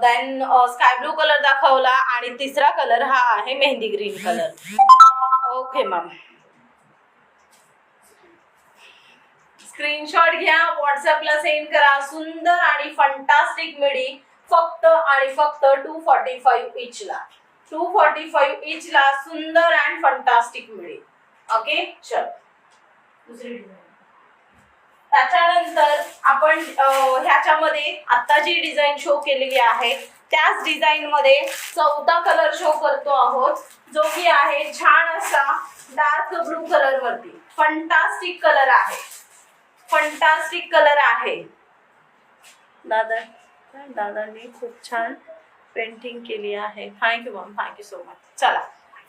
Then sky blue colour दाखवला आणि तिसरा कलर हा आहे mehndi green colour. Okay ma'am, screenshot घ्या, व्हॉट्सअपला सेंड करा. सुंदर आणि फंटास्टिक मिडी फक्त आणि फक्त 245 इचला. 245 इचला सुंदर अँड फंटास्टिक मिडी. ओके, चल दुसरी डिझाईन. त्याच्यानंतर आपण ह्याच्यामध्ये आता जी डिझाईन शो केलेली आहे त्याच डिझाईन मध्ये चौथा कलर शो करतो आहोत, जो की आहे छान असा डार्क ब्लू कलर वरती. फंटास्टिक कलर आहे, फंटास्टिक कलर आहे. दादांनी खूप छान पेंटिंग केली आहे. Thank you ma'am, thank you so much. चला,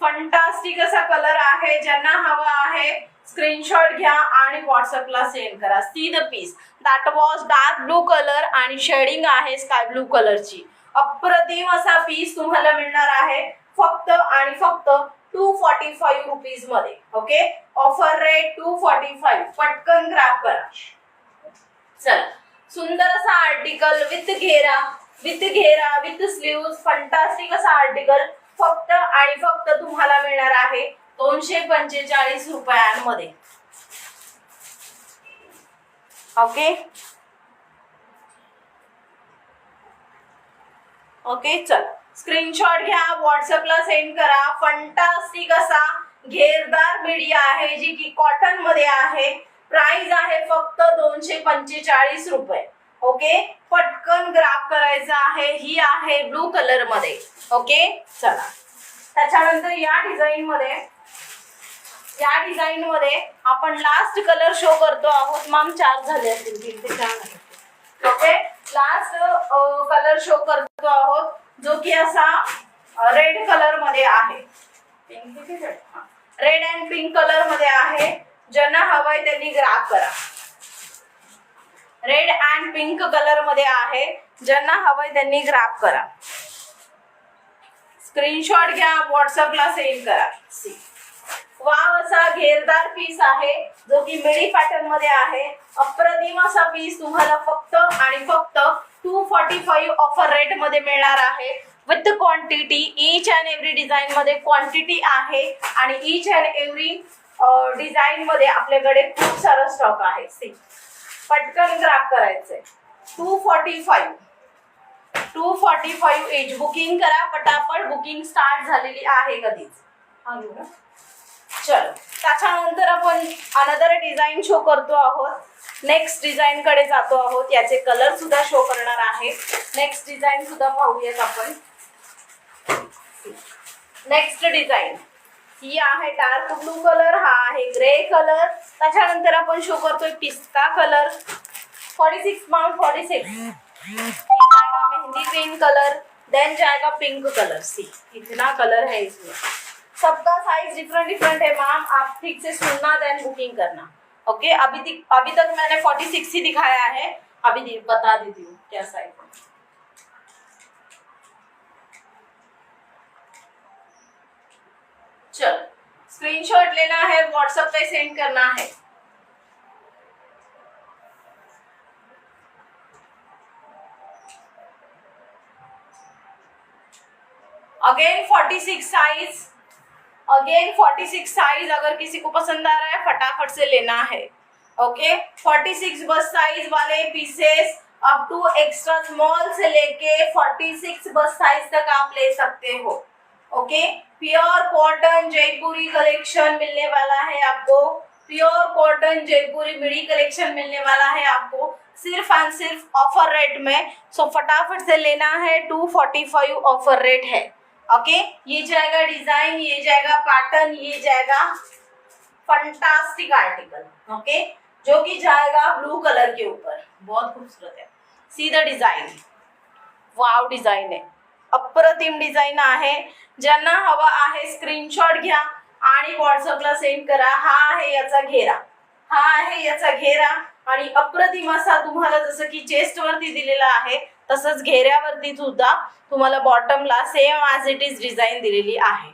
फंटास्टिक असा कलर आहे. ज्यांना हवा आहे स्क्रीनशॉट घ्या आणि व्हॉट्सअपला सेंड करा. See the piece, that was dark blue colour आणि शेडिंग आहे स्काय ब्लू कलरची. अप्रतिम असा पीस तुम्हाला मिळणार आहे फक्त आणि फक्त 245 रुपीज मध्ये. Okay, offer rate 245. पटकन ग्रॅब करा. चला, सुंदर असा आर्टिकल विथ घेरा, विथ स्लीव्स. फंटास्टिक असा आर्टिकल फक्त आणि फक्त तुम्हाला मिळणार आहे 245 रुपयांमध्ये. ओके ओके, चला स्क्रीनशॉट घ्या, व्हॉट्सअपला सेंड करा. फंटास्टिक असा घेरदार मिडी आहे जी की कॉटन मध्ये आहे. प्राइस आहे फक्त 245 रुपये. ओके, पटकन ग्राफ करायचा आहे. ही आहे ब्लू कलर मध्ये. ओके, चला त्याच्यानंतर या डिझाईन मध्ये आपण लास्ट कलर शो करतो आहोत. मॅम 4 झाले असतील, 3 ते 4. ओके, लास्ट कलर शो करतो आहोत जो की असा रेड कलर मध्ये आहे. रेड अँड पिंक कलर मध्ये आहे. ज्यांना हवंय त्यांनी ग्राफ करा. रेड अँड पिंक कलर मध्ये आहे. ज्यांना हवंय त्यांनी ग्राफ करा. स्क्रीनशॉट घ्या, व्हॉट्सअपला सेंड करा. वाव असा घेरदार पीस आहे जो की मिडी पॅटर्न मध्ये आहे. अप्रतिम असा पीस तुम्हाला फक्त आणि फक्त 245 ऑफर रेट मध्ये मिळणार आहे. With quantity, each and every design मध्ये क्वांटिटी आहे आणि ईच अँड एव्हरी डिझाईन मध्ये आपल्याकडे खूप सारा स्टॉक आहे. पटकन ग्रॅब करायचंय. 245 एज बुकिंग करा पटापट. बुकिंग स्टार्ट झालेली आहे कधीच. चलो, त्याच्यानंतर आपण अनदर डिझाईन शो करतो आहोत. नेक्स्ट डिझाईन कडे जातो आहोत. याचे कलर सुद्धा शो करणार आहे. नेक्स्ट डिझाईन सुद्धा पाहूयात आपण. नेक्स्ट डिझाईन ही आहे डार्क ब्लू कलर, हा आहे ग्रे कलर. त्याच्यानंतर आपण शो करतोय पिस्ता कलर. 46 माउंट 46 जाएगा मेहंदी ग्रीन कलर, देन जाएगा पिंक कलर. सी इतना कलर है इसमें. सबका साइज डिफरेंट है मैम, आप ठीक से सुनना देन बुकिंग करना. ओके, अभी तक मैंने 46 ही दिखाया है. अभी बता देती हूँ क्या साइज है. चलो, स्क्रीनशॉट लेना है, व्हाट्सएप पे सेंड करना है. अगेन 46 साइज, अगर किसी को पसंद आ रहा है फटाफट से लेना है. ओके, 46 बस साइज वाले pieces up to extra small से लेके 46 बस साइज तक आप ले सकते हो. Okay, pure cotton Jaipuri collection मिलने वाला है आपको. प्योर कॉटन जयपुरी मिडी कलेक्शन मिलने वाला है आपको सिर्फ एंड सिर्फ ऑफर रेट में. सो फटाफट से लेना है. 245 ऑफर रेट है. ओके, ये जाएगा डिजाइन, ये जाएगा पैटर्न, ये जाएगा फंटास्टिक आर्टिकल. ओके, जो कि जाएगा ब्लू कलर के ऊपर. बहुत खूबसूरत है. See the design, wow design है. अप्रतिम डिझाईन आहे. ज्यांना हवा आहे स्क्रीनशॉट घ्या आणि व्हॉट्सअपला सेंड करा. हा आहे याचा घेरा, आणि अप्रतिम असा तुम्हाला जसं की चेस्ट वरती दिलेला आहे तसंच घेऱ्यावरती सुद्धा तुम्हाला बॉटमला same as it is design दिलेली आहे.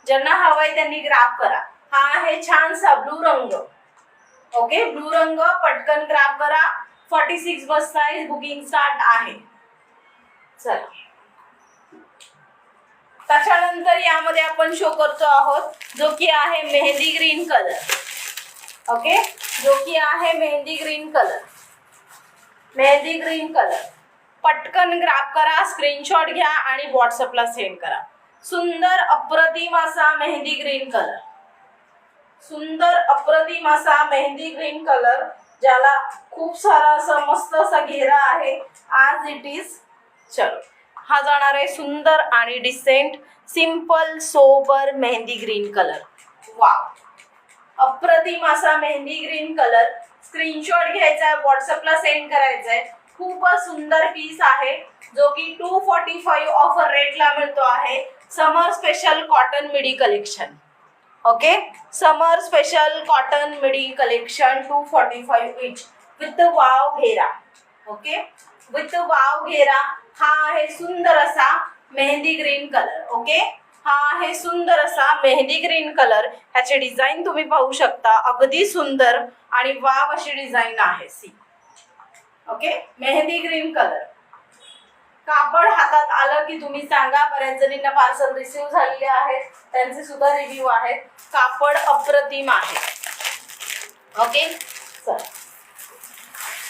ज्यांना हवंय त्यांनी ग्राफ करा. हा आहे छानसा ब्लू रंग. ओके, ब्लू रंग पटकन ग्राफ करा. 46 बस साइज बुकिंग स्टार्ट आहे. चला, त्याच्यानंतर यामध्ये आपण शो करतो आहोत जो की आहे मेहंदी ग्रीन कलर. ओके, जो की आहे mehndi green colour. Mehndi green colour पटकन ग्रॅब करा, स्क्रीनशॉट घ्या आणि व्हॉट्सअपला सेंड करा. सुंदर अप्रतिम असा मेहंदी ग्रीन कलर. सुंदर अप्रतिम असा मेहंदी ग्रीन कलर, ज्याला खूप सारा असा मस्त असा घेरा आहे. आज इट इज. चलो, हा जाणार आहे सुंदर आणि decent simple sober mehndi green colour. Wow, अप्रतिम असा मेहंदी ग्रीन कलर. स्क्रीनशॉट घ्यायचा आहे, व्हॉट्सअपला सेंड करायचा आहे. खूपच सुंदर पीस आहे जो की 245 ऑफर रेटला मिळतो आहे. समर स्पेशल कॉटन मिडी कलेक्शन. ओके, समर स्पेशल कॉटन मिडी कलेक्शन 245 इंच विथ वाव घेरा. ओके, विथ वाव घेरा. हा आहे सुंदर असा मेहंदी ग्रीन कलर. ओके, हा आहे सुंदर असा मेहंदी ग्रीन कलर. ह्याचे डिझाईन तुम्ही पाहू शकता, अगदी सुंदर आणि वाव अशी डिझाईन आहे. See, okay, mehndi green colour. कापड हातात आलं की तुम्ही सांगा. बऱ्याच जणींना पार्सल रिसीव झालेले आहेत, त्यांचे सुद्धा रिव्ह्यू आहेत. कापड अप्रतिम आहे. ओके, चल,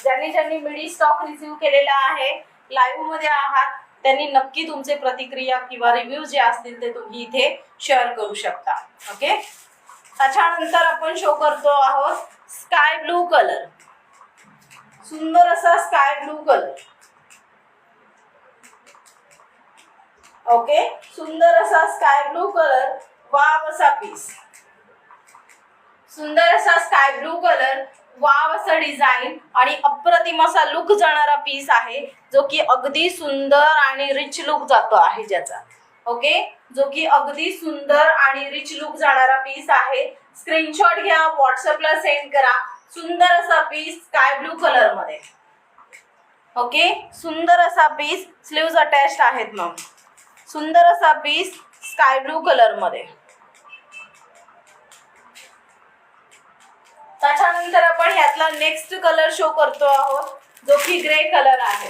ज्यांनी मिडी स्टॉक रिसीव केलेला आहे, लाईव्ह मध्ये आहात, त्यांनी नक्की तुमचे प्रतिक्रिया किंवा रिव्ह्यू जे असतील ते तुम्ही इथे शेअर करू शकता. ओके, त्याच्यानंतर आपण शो करतो आहोत स्काय ब्लू कलर. सुंदर असा स्काय ब्लू कलर. ओके, सुंदर असा स्काय ब्लू कलर. वाव असा पीस. सुंदर असा स्काय ब्लू कलर, वाव असं डिझाईन आणि अप्रतिम असा लुक जाणारा पीस आहे जो की अगदी सुंदर आणि रिच लुक जातो आहे ज्याचा. ओके, जो की अगदी सुंदर आणि रिच लुक जाणारा पीस आहे. स्क्रीनशॉट घ्या, व्हॉट्सअपला सेंड करा. सुंदर असा पीस स्काय ब्लू कलर मध्ये. ओके, सुंदर असा पीस. स्लीव्ज अटॅच्ड आहेत. मग सुंदर असा पीस स्काय ब्लू कलर मध्ये. त्याच्यानंतर आपण ह्यातला नेक्स्ट कलर शो करतो आहोत जो की ग्रे कलर आहे.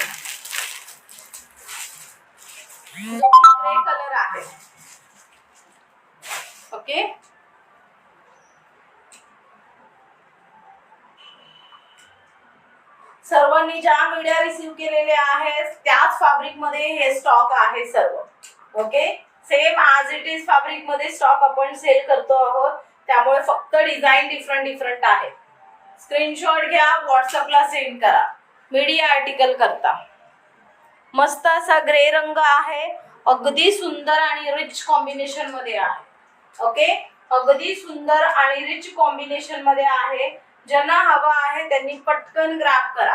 जो की ग्रे कलर आहे. ओके, सर्वांनी ज्या मीडिया रिसीव केलेले आहेत त्याच फॅब्रिक मध्ये हे स्टॉक आहे सर्व. ओके, सेम आज इट इज फॅब्रिक मध्ये स्टॉक आपण सेल करतो आहोत, त्यामुळे फक्त डिझाईन डिफरंट आहे. स्क्रीनशॉट घ्या, व्हॉट्सअपला सेंड करा. मीडिया आर्टिकल करता. मस्त असा ग्रे रंग आहे, अगदी सुंदर आणि रिच कॉम्बिनेशन मध्ये आहे. ओके, अगदी सुंदर आणि रिच कॉम्बिनेशन मध्ये आहे. ज्यांना हवा आहे त्यांनी पटकन ग्रॅब करा.